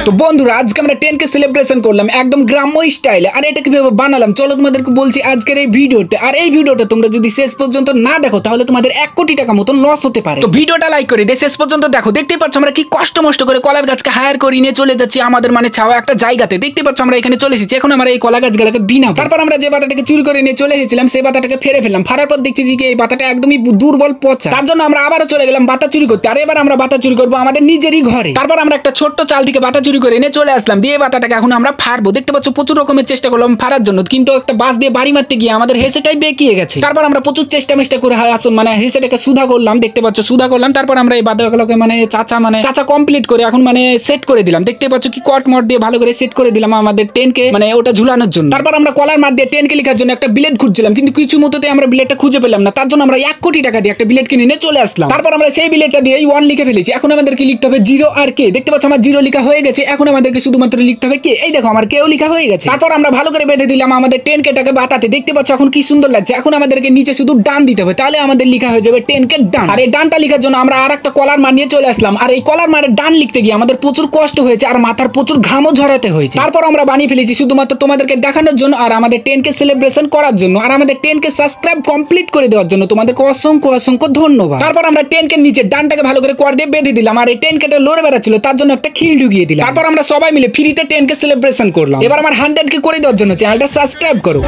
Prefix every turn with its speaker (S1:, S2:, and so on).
S1: তো বন্ধুরা আজকে আমরা 10K সেলিব্রেশন করলাম একদম গ্রাম্য স্টাইলে। আর এটা কিভাবে বানালাম চলো তোমাদেরকে বলছি আজকের এই ভিডিওতে। আর এই ভিডিওটা তোমরা যদি শেষ পর্যন্ত না দেখো তাহলে তোমাদের 1 কোটি টাকা মতো লস হতে পারে। তো ভিডিওটা লাইক করে দিয়ে শেষ পর্যন্ত দেখো। দেখতেই পাচ্ছ আমরা কি কষ্ট মষ্ট করে কলার গাছকে হায়ার করে নিয়ে চলে যাচ্ছি আমাদের মানে ছাওয়া একটা জায়গাতে। দেখতে পাচ্ছ আমরা এখানে চলে এসেছি। এখন আমরা এই কলা গাছগুলোকে বিনা, তারপর আমরা যে পাতাটাকে চুরি করে নিয়ে চলে এসেছিলাম সেই পাতাটাকে ফেরে ফেললাম। ফারার পর দেখছি যে এই পাতাটা একদমই দুর্বল পচা, তার জন্য আমরা আবারও চলে গেলাম বাতা চুরি করতে। আর এবার আমরা বাতা চুরি করবো আমাদের নিজেরই ঘরে। তারপর আমরা একটা ছোট্ট চাল থেকে বাতা চুরি করে এনে চলে আসলাম। দিয়ে বাতাটাকে এখন আমরা ফাড়বো। দেখতে পাচ্ছ প্রচুর রকমের চেষ্টা করলাম ফাড়ার জন্য, কিন্তু একটা বাঁশ দিয়ে বাড়ি মারতে গিয়ে আমাদের হেসেটাই বেঁকিয়ে গেছে। তারপর আমরা প্রচুর চেষ্টা করে আসুন মানে হেসেটাকে সুধা করলাম। দেখতে পাচ্ছ সুধা করলাম। তারপর আমরা এই বাতাগুলোকে মানে চাচা কমপ্লিট করে এখন মানে সেট করে দিলাম। দেখতে পাচ্ছ কি কট মট দিয়ে ভালো করে সেট করে দিলাম আমাদের 10K মানে ওটা ঝুলানোর জন্য। তারপর আমরা কলার মার দিয়ে 10K লেখার জন্য একটা বিলেট খুঁজছিলাম, কিন্তু কিছু মতোতে আমরা বিলেটটা খুঁজে পেলাম না। তার জন্য আমরা 1 কোটি টাকা দিয়ে একটা বিলেট কিনে নিয়ে চলে আসলাম। তারপর আমরা সেই বিলেটটা দিয়ে 1 লিখে ফেলেছি। এখন আমাদেরকে লিখতে হবে 0 আর K। দেখতে পাচ্ছ আমার 0 লেখা হয়ে গেছে। এখন আমাদেরকে শুধুমাত্র লিখতে হবে K। এই দেখো আমার K ও লেখা হয়ে গেছে। তারপর আমরা ভালো করে বেঁধে দিলাম আমাদের 10K টাকে বাতাতে। দেখতে পাচ্ছ এখন কি সুন্দর লাগছে। এখন আমাদেরকে নিচে শুধু ডান দিতে হবে, তাহলে আমাদের লেখা হয়ে যাবে 10K ডান। আর এই ডানটা লেখার জন্য আমরা আরেকটা কলার মার নিয়ে চলে আসলাম। আর এই কলার মারে ডান লিখতে গিয়ে আমাদের প্রচুর কষ্ট হয়েছে আর মাথার প্রচুর ঘামও ঝরাতে হয়েছে। তারপর আমরা বানিয়ে ফেলেছি শুধুমাত্র তোমাদেরকে দেখানোর জন্য আর আমাদের 10K সেলিব্রেশন করার জন্য আর আমাদের 10K সাবস্ক্রাইব কমপ্লিট করে দেওয়ার জন্য তোমাদেরকে অসংখ্য অসংখ্য ধন্যবাদ। তারপর আমরা 10K নিচে ডানটাকে ভালো করে কর দিয়ে বেঁধে দিলাম। আর এই 10Kটা লড়ে বেড়াচ্ছিল তার জন্য একটা খিল ঢুকিয়ে দিলাম। তারপর আমরা সবাই মিলে ফ্রিতে 10K সেলিব্রেশন করলাম। এবার আমার 100K করে দেওয়ার জন্য চ্যানেলটা সাবস্ক্রাইব করো।